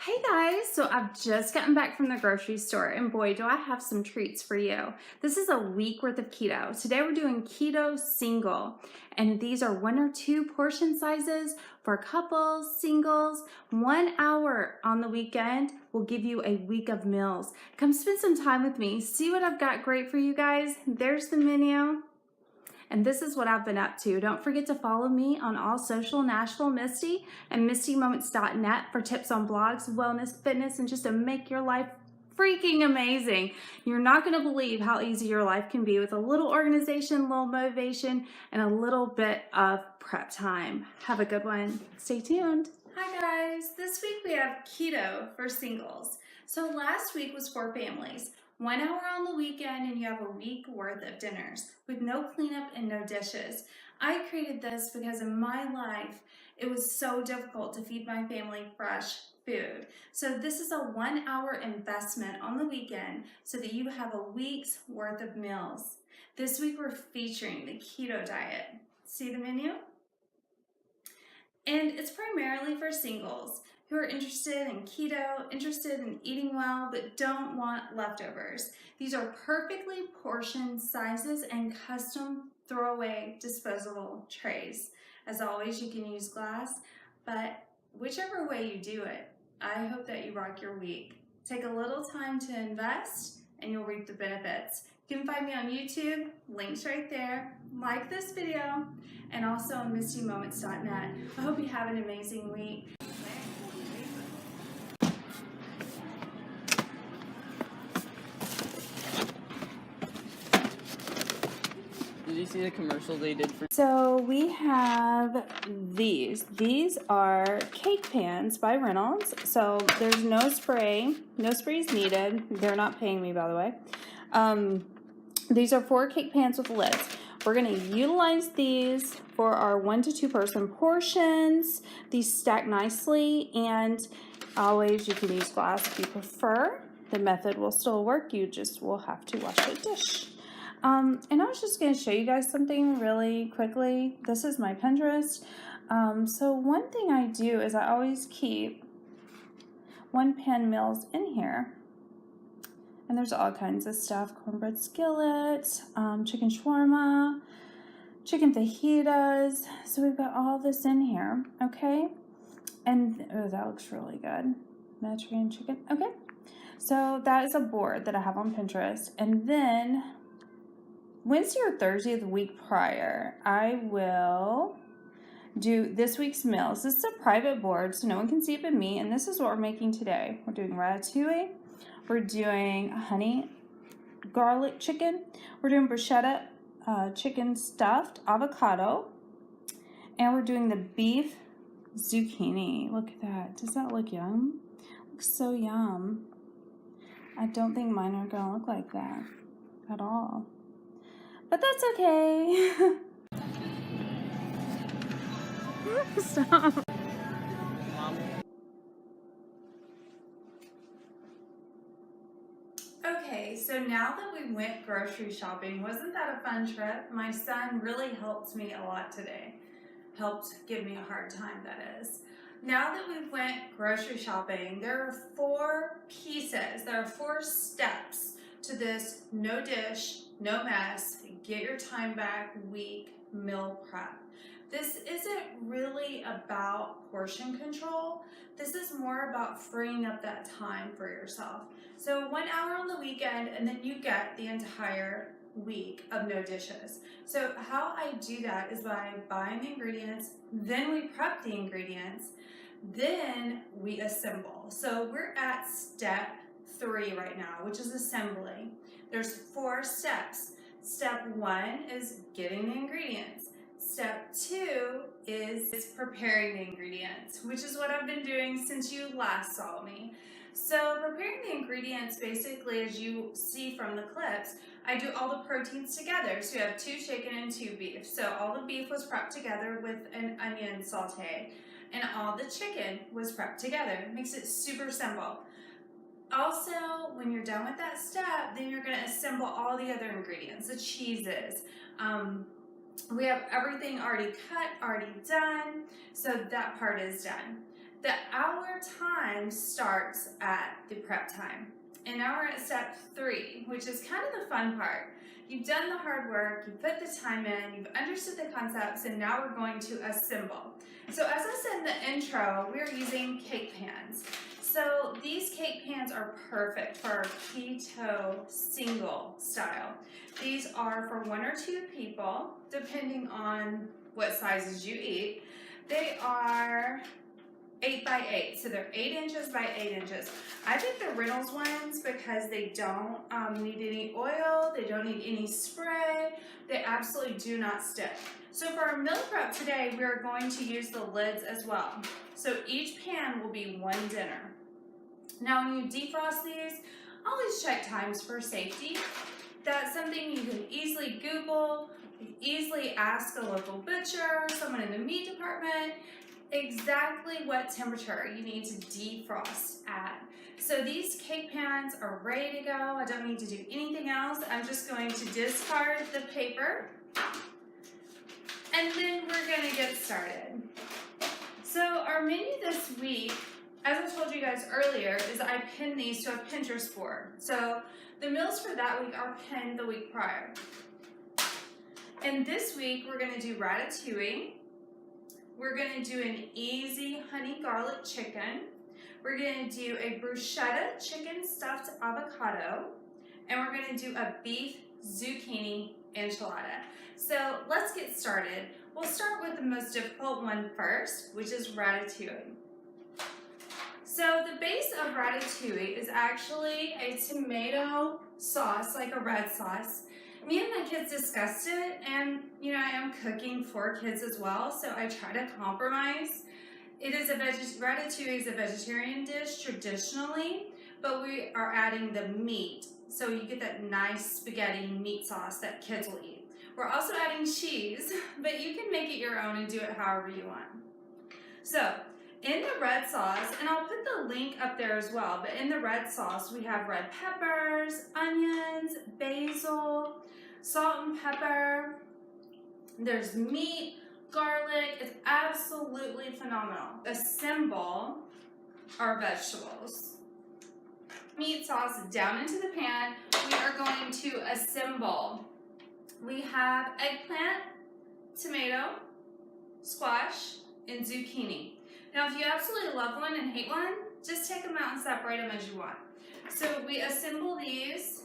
Hey guys, so I've just gotten back from the grocery store and boy, do I have some treats for you. This is a week worth of keto. Today we're doing keto single, and these are 1 or 2 portion sizes for couples, singles. 1 hour on the weekend will give you a week of meals. Come spend some time with me. See what I've got great for you guys. There's the menu. And this is what I've been up to. Don't forget to follow me on all social, Nashville Misty, and mistymoments.net for tips on blogs, wellness, fitness, and just to make your life freaking amazing. You're not going to believe how easy your life can be with a little organization, a little motivation, and a little bit of prep time. Have a good one. Stay tuned. Hi guys, this week we have keto for singles. So last week was for families. 1 hour on the weekend and you have a week worth of dinners with no cleanup and no dishes. I created this because in my life, it was so difficult to feed my family fresh food. So this is a 1 hour investment on the weekend so that you have a week's worth of meals. This week we're featuring the keto diet. See the menu? And it's primarily for singles who are interested in keto, interested in eating well, but don't want leftovers. These are perfectly portioned sizes and custom throwaway disposable trays. As always, you can use glass, but whichever way you do it, I hope that you rock your week. Take a little time to invest and you'll reap the benefits. You can find me on YouTube, links right there. Like this video, and also on mistymoments.net. I hope you have an amazing week. Did you see the commercial they did for? So we have these. These are cake pans by Reynolds. So there's no spray. No sprays needed. They're not paying me, by the way. These are 4 cake pans with lids. We're going to utilize these for our 1 to 2 person portions. These stack nicely, and always you can use glass if you prefer. The method will still work. You just will have to wash a dish. And I was just going to show you guys something really quickly. This is my Pinterest. So one thing I do is I always keep 1-pan meals in here. And there's all kinds of stuff. Cornbread skillet, chicken shawarma, chicken fajitas. So we've got all this in here, okay? And oh, that looks really good. Mediterranean chicken, okay. So that is a board that I have on Pinterest. And then Wednesday or Thursday of the week prior, I will do this week's meals. This is a private board, so no one can see it but me, and this is what we're making today. We're doing ratatouille, we're doing honey garlic chicken, we're doing bruschetta chicken stuffed avocado, and we're doing the beef zucchini. Look at that. Does that look yum? Looks so yum. I don't think mine are gonna look like that at all. But that's okay. Stop. Okay, so now that we went grocery shopping, wasn't that a fun trip? My son really helped me a lot today. Helped give me a hard time, that is. Now that we went grocery shopping, there are 4 pieces, there are 4 steps to this no dish, no mess, get your time back week meal prep. This isn't really about portion control. This is more about freeing up that time for yourself. So 1 hour on the weekend, and then you get the entire week of no dishes. So how I do that is by buying the ingredients, then we prep the ingredients, then we assemble. So we're at step 3 right now, which is assembly. There's 4 steps. Step 1 is getting the ingredients. Step 2 is preparing the ingredients, which is what I've been doing since you last saw me. So preparing the ingredients, basically, as you see from the clips, I do all the proteins together. So you have 2 chicken and 2 beef. So all the beef was prepped together with an onion saute, and all the chicken was prepped together. It makes it super simple. Also, when you're done with that step, then you're going to assemble all the other ingredients, the cheeses. We have everything already cut, already done, so that part is done. The hour time starts at the prep time. And now we're at step 3, which is kind of the fun part. You've done the hard work, you've put the time in, you've understood the concepts, and now we're going to assemble. So as I said in the intro, we're using cake pans. So these cake pans are perfect for our keto single style. These are for 1 or 2 people, depending on what sizes you eat. They are 8 by 8, so they're 8 inches by 8 inches. I picked the Reynolds ones because they don't need any oil, they don't need any spray, they absolutely do not stick. So for our meal prep today, we're going to use the lids as well. So each pan will be 1 dinner. Now when you defrost these, always check times for safety. That's something you can easily Google, you can easily ask a local butcher, someone in the meat department, exactly what temperature you need to defrost at. So these cake pans are ready to go. I don't need to do anything else. I'm just going to discard the paper and then we're going to get started. So our menu this week, as I told you guys earlier, is I pinned these to a Pinterest board. So the meals for that week are pinned the week prior. And this week we're going to do ratatouille. We're going to do an easy honey garlic chicken. We're going to do a bruschetta chicken stuffed avocado. And we're going to do a beef zucchini enchilada. So let's get started. We'll start with the most difficult one first, which is ratatouille. So the base of ratatouille is actually a tomato sauce, like a red sauce. Me and my kids discussed it, and I am cooking for kids as well, so I try to compromise. Ratatouille is a vegetarian dish traditionally, but we are adding the meat, so you get that nice spaghetti meat sauce that kids will eat. We're also adding cheese, but you can make it your own and do it however you want. So in the red sauce, and I'll put the link up there as well, but in the red sauce we have red peppers, onions, basil, salt and pepper, there's meat, garlic. It's absolutely phenomenal. Assemble our vegetables. Meat sauce down into the pan. We are going to assemble. We have eggplant, tomato, squash, and zucchini. Now if you absolutely love one and hate one, just take them out and separate them as you want. So we assemble these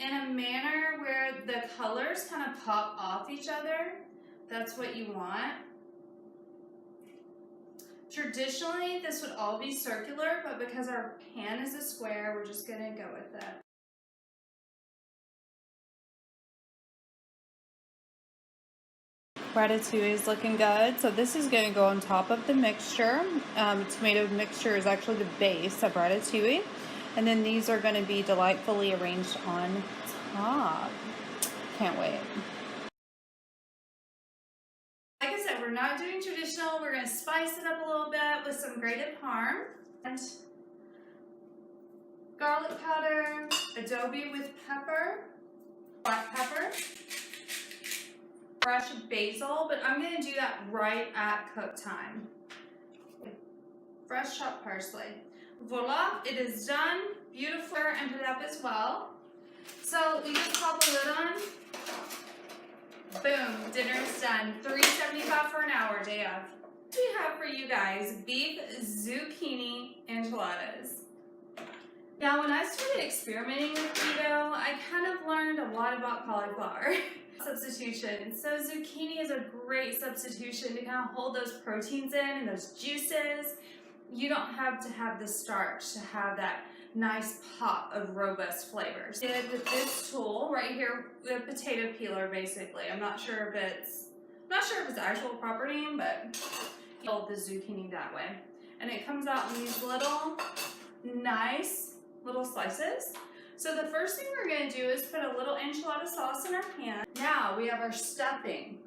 in a manner where the colors kind of pop off each other. That's what you want. Traditionally, this would all be circular, but because our pan is a square, we're just gonna go with it. Ratatouille is looking good. So this is gonna go on top of the mixture. Tomato mixture is actually the base of ratatouille. And then these are going to be delightfully arranged on top. Can't wait. Like I said, we're not doing traditional. We're going to spice it up a little bit with some grated parm and garlic powder, adobe with pepper, black pepper, fresh basil, but I'm going to do that right at cook time. Fresh chopped parsley. Voila, it is done. Beautiful, and put it up as well. So we just pop a lid on. Boom, dinner is done. $3.75 for an hour, day of. What do we have for you guys? Beef zucchini enchiladas. Now, when I started experimenting with keto, I kind of learned a lot about cauliflower substitution. So zucchini is a great substitution to kind of hold those proteins in and those juices. You don't have to have the starch to have that nice pop of robust flavors. With this tool right here, the potato peeler basically. I'm not sure if it's actual proper name, but peel the zucchini that way. And it comes out in these little nice little slices. So the first thing we're gonna do is put a little enchilada sauce in our pan. Now we have our stuffing.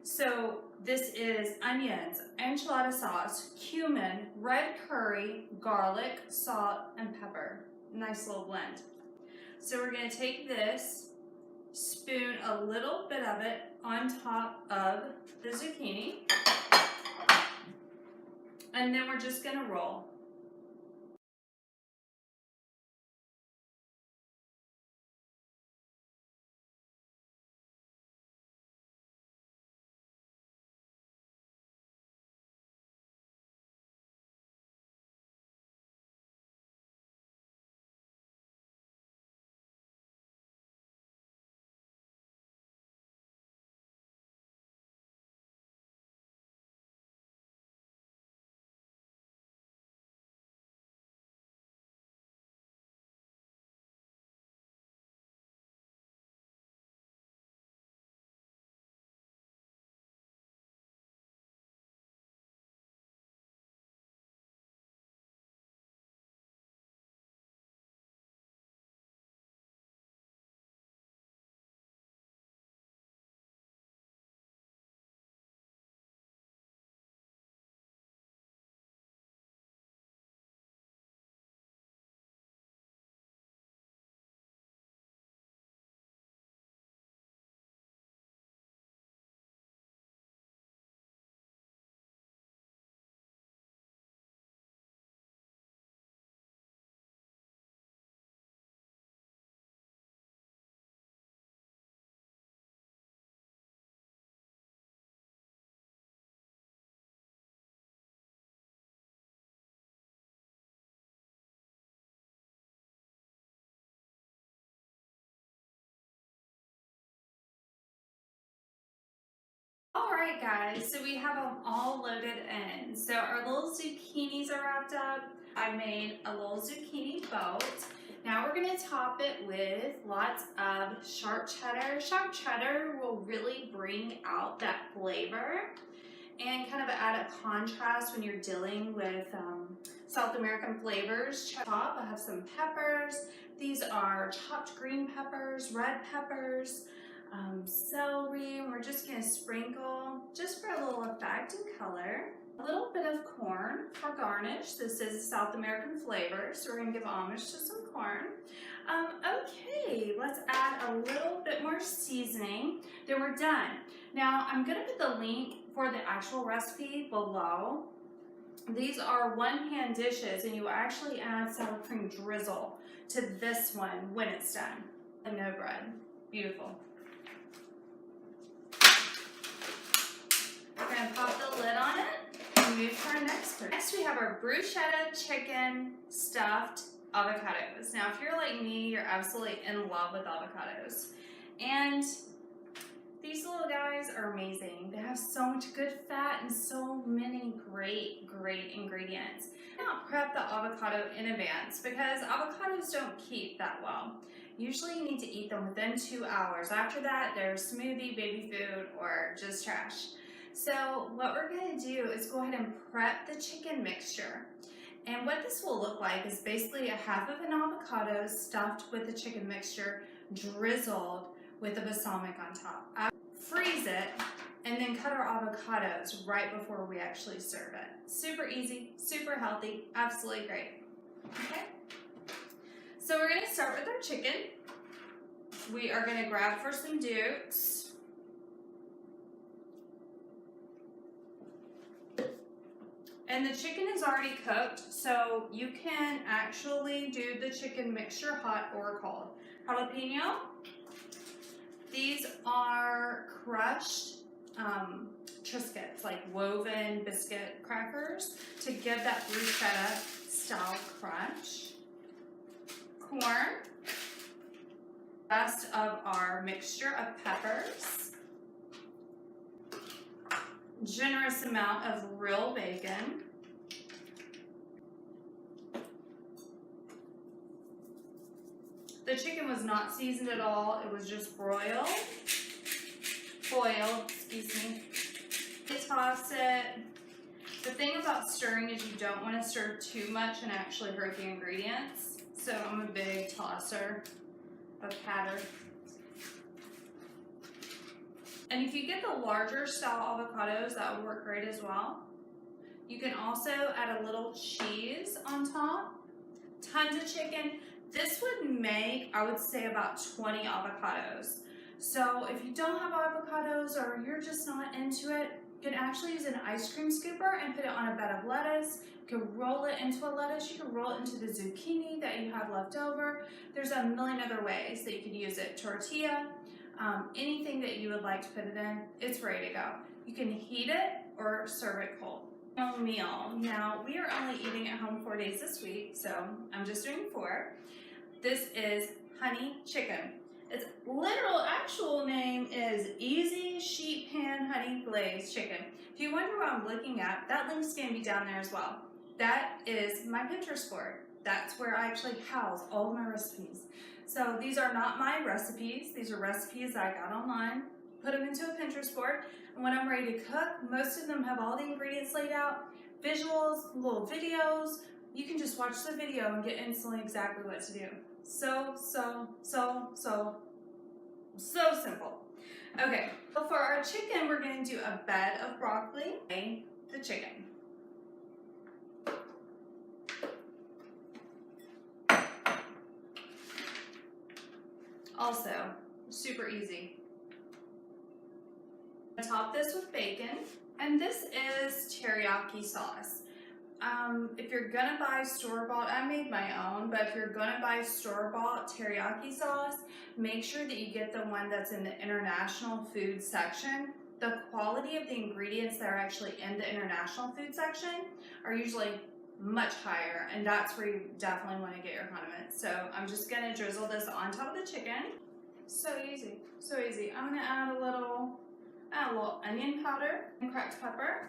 So this is onions, enchilada sauce, cumin, red curry, garlic, salt, and pepper. Nice little blend. So we're gonna take this, spoon a little bit of it on top of the zucchini. And then we're just gonna roll. All right, guys, so we have them all loaded in. So our little zucchinis are wrapped up. I made a little zucchini boat. Now we're gonna top it with lots of sharp cheddar. Sharp cheddar will really bring out that flavor and kind of add a contrast when you're dealing with South American flavors. Top, I have some peppers. These are chopped green peppers, red peppers, celery. We're just gonna sprinkle just for a little effect and color. A little bit of corn for garnish. This is South American flavor, so we're gonna give homage to some corn. Okay, let's add a little bit more seasoning. Then we're done. Now I'm gonna put the link for the actual recipe below. These are one-pan dishes, and you actually add sour cream drizzle to this one when it's done. And no bread. Beautiful. We're gonna pop the lid on it and move to our next part. Next we have our bruschetta chicken stuffed avocados. Now if you're like me, you're absolutely in love with avocados. And these little guys are amazing. They have so much good fat and so many great ingredients. Now prep the avocado in advance because avocados don't keep that well. Usually you need to eat them within 2 hours. After that, they're smoothie, baby food, or just trash. So what we're gonna do is go ahead and prep the chicken mixture. And what this will look like is basically a half of an avocado stuffed with the chicken mixture, drizzled with the balsamic on top. I freeze it and then cut our avocados right before we actually serve it. Super easy, super healthy, absolutely great. Okay? So we're gonna start with our chicken. We are gonna grab for some dukes. And the chicken is already cooked, so you can actually do the chicken mixture hot or cold. Jalapeno. These are crushed Triscuits, like woven biscuit crackers, to give that bruschetta style crunch. Corn. Rest of our mixture of peppers. Generous amount of real bacon. The chicken was not seasoned at all. It was just boiled, excuse me. You toss it. The thing about stirring is you don't want to stir too much and actually hurt the ingredients. So I'm a big tosser of batter. And if you get the larger style avocados, that would work great as well. You can also add a little cheese on top. Tons of chicken. This would make, I would say, about 20 avocados. So if you don't have avocados or you're just not into it, you can actually use an ice cream scooper and put it on a bed of lettuce. You can roll it into a lettuce. You can roll it into the zucchini that you have left over. There's a million other ways that you could use it. Tortilla, anything that you would like to put it in, it's ready to go. You can heat it or serve it cold. Meal. Now, we are only eating at home 4 days this week, so I'm just doing 4. This is honey chicken. Its literal actual name is Easy Sheet Pan Honey Glazed Chicken. If you wonder what I'm looking at, that link's going to be down there as well. That is my Pinterest board. That's where I actually house all of my recipes. So these are not my recipes. These are recipes that I got online, put them into a Pinterest board, and when I'm ready to cook, most of them have all the ingredients laid out, visuals, little videos. You can just watch the video and get instantly exactly what to do. So simple. Okay, so for our chicken, we're going to do a bed of broccoli, the chicken. Also, super easy. Top this with bacon, and this is teriyaki sauce. If you're gonna buy store-bought, I made my own, but if you're gonna buy store-bought teriyaki sauce, make sure that you get the one that's in the international food section. The quality of the ingredients that are actually in the international food section are usually much higher, and that's where you definitely want to get your condiments. So I'm just gonna drizzle this on top of the chicken. So easy, so easy. I'm gonna add a little onion powder and cracked pepper.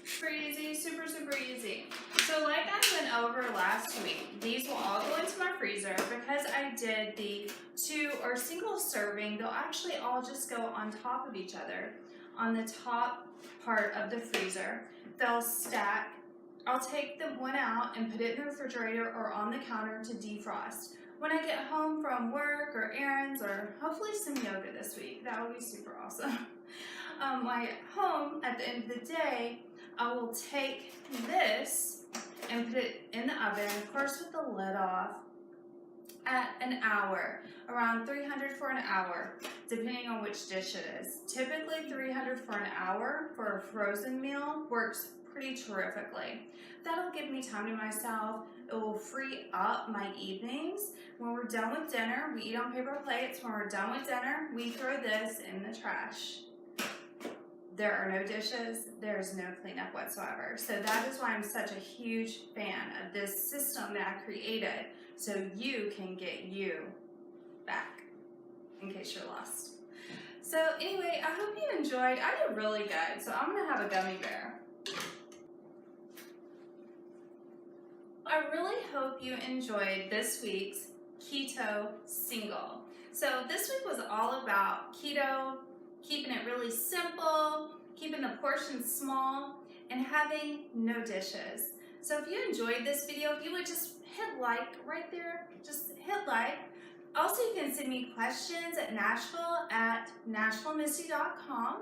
Super easy, super easy. So like I went over last week, these will all go into my freezer because I did the 2 or single serving. They'll actually all just go on top of each other on the top part of the freezer. They'll stack. I'll take the one out and put it in the refrigerator or on the counter to defrost. When I get home from work or errands or hopefully some yoga this week, that would be super awesome. When I get home at the end of the day, I will take this and put it in the oven, of course with the lid off, at an hour, around 300 for an hour, depending on which dish it is. Typically 300 for an hour for a frozen meal works pretty terrifically. That'll give me time to myself. It will free up my evenings. When we're done with dinner, we eat on paper plates. When we're done with dinner, we throw this in the trash. There are no dishes, there's no cleanup whatsoever. So that is why I'm such a huge fan of this system that I created, so you can get you back, in case you're lost. So anyway, I hope you enjoyed. I did really good, so I'm gonna have a gummy bear. I really hope you enjoyed this week's Keto Single. So this week was all about keto, keeping it really simple, keeping the portions small, and having no dishes. So if you enjoyed this video, if you would just hit like right there, just hit like. Also, you can send me questions at nashvillemisty.com.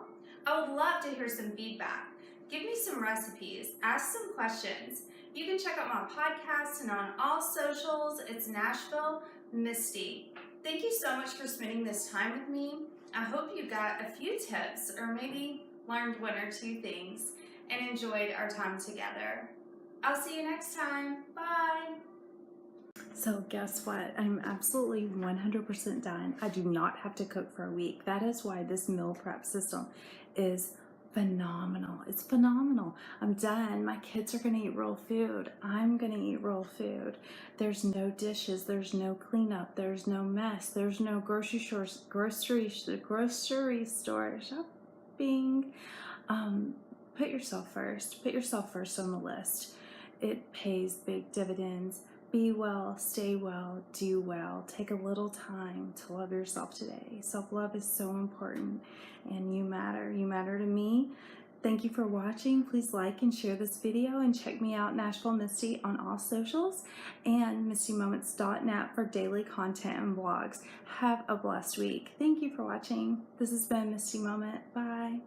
I would love to hear some feedback. Give me some recipes, ask some questions. You can check out my podcast and on all socials, it's Nashville Misty. Thank you so much for spending this time with me. I hope you got a few tips or maybe learned 1 or 2 things and enjoyed our time together. I'll see you next time. Bye. So guess what? I'm absolutely 100% done. I do not have to cook for a week. That is why this meal prep system is phenomenal. It's phenomenal. I'm done. My kids are going to eat real food. I'm going to eat real food. There's no dishes. There's no cleanup. There's no mess. There's no grocery store shopping. Put yourself first. Put yourself first on the list. It pays big dividends. Be well, stay well, do well. Take a little time to love yourself today. Self-love is so important, and you matter. You matter to me. Thank you for watching. Please like and share this video, and check me out, Nashville Misty, on all socials, and mistymoments.net for daily content and vlogs. Have a blessed week. Thank you for watching. This has been Misty Moment. Bye.